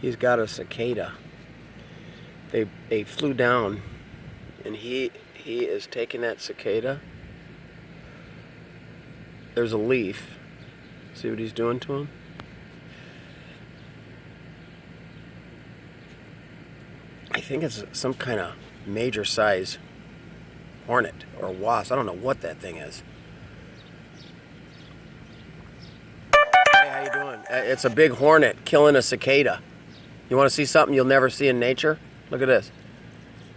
He's got a cicada. They flew down, and he is taking that cicada. There's a leaf. See what he's doing to him? I think it's some kind of major size hornet or wasp. I don't know what that thing is. Hey, how you doing? It's a big hornet killing a cicada. You want to see something you'll never see in nature? Look at this.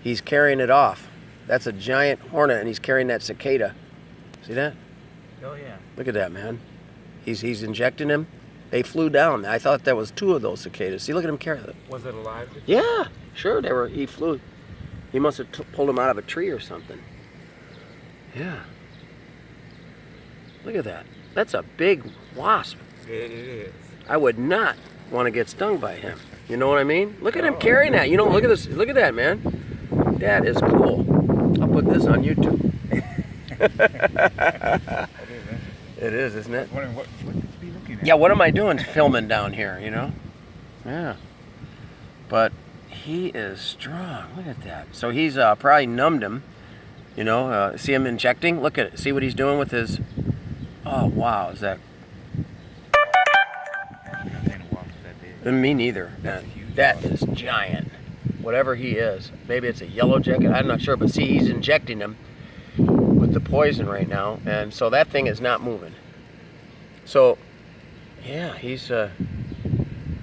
He's carrying it off. That's a giant hornet, and he's carrying that cicada. See that? Oh yeah. Look at that, man. He's injecting him. They flew down. I thought that was 2 of those cicadas. See, look at him carry it. Was it alive? Yeah, sure. They were. He flew. He must have pulled him out of a tree or something. Yeah. Look at that. That's a big wasp. It is. I would not want to get stung by him. You know what I mean? Look at him carrying that. You know, look at this. Look at that, man. That is cool. I'll put this on YouTube. It is, isn't it? What could you be looking at? Yeah, what am I doing filming down here, you know? Yeah. But he is strong. Look at that. So he's probably numbed him. You know, see him injecting? Look at it. See what he's doing with his... Oh, wow. Is that... Me neither. That is giant. Whatever he is. Maybe it's a yellow jacket. I'm not sure. But see, he's injecting him with the poison right now. And so that thing is not moving. So, yeah, he's...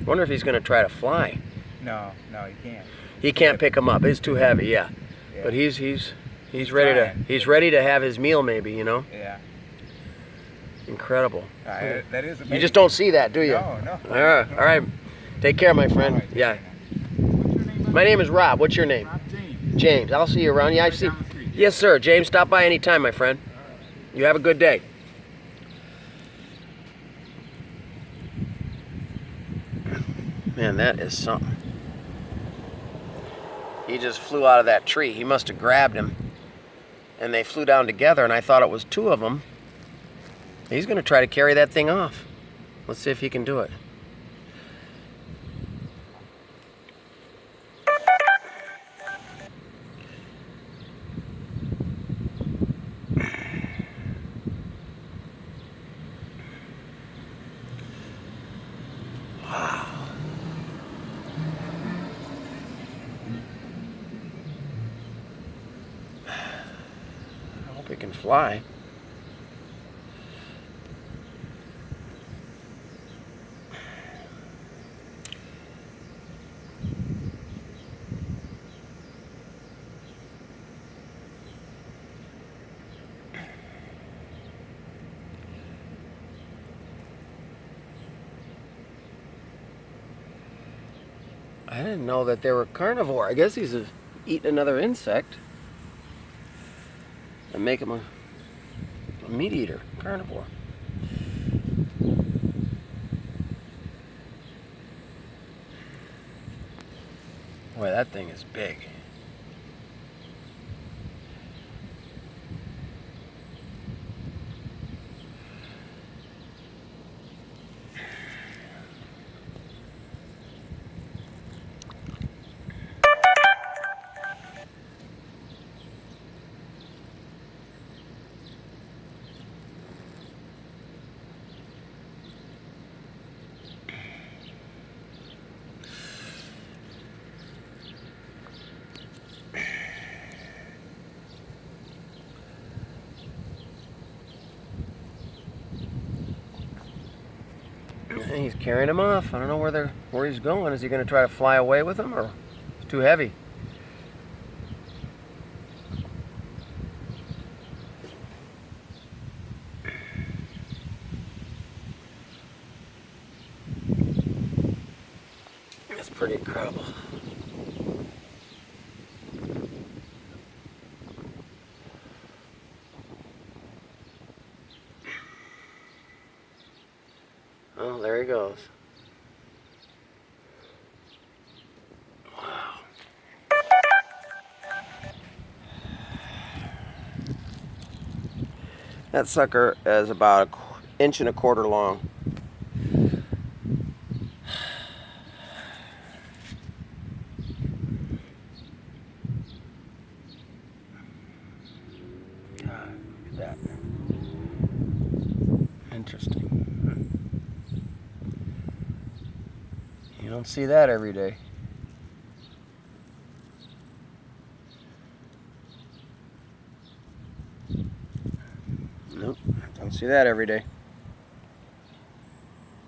wonder if he's going to try to fly. No, he can't. He can't pick him up. It's too heavy, yeah. But he's ready to have his meal, maybe, you know? Yeah. Incredible. That is amazing. You just don't see that, do you? No. All right. Take care, my friend. Right, yeah. What's your name? My name is Rob. What's your name? Rob James. James. I'll see you around. Yeah, I see. Down the street. Yes, sir. James, stop by anytime, my friend. You have a good day. Man, that is something. He just flew out of that tree. He must have grabbed him. And they flew down together, and I thought it was 2 of them. He's going to try to carry that thing off. Let's see if he can do it. Wow. I hope he can fly. I didn't know that they were carnivore. I guess he's eating another insect and make him a meat eater, carnivore. Boy, that thing is big. He's carrying him off. I don't know where he's going. Is he going to try to fly away with him, or it's too heavy? That's pretty incredible. Oh, there he goes. Wow. That sucker is about 1.25 inches long. that. Interesting. You don't see that every day. Nope, don't see that every day.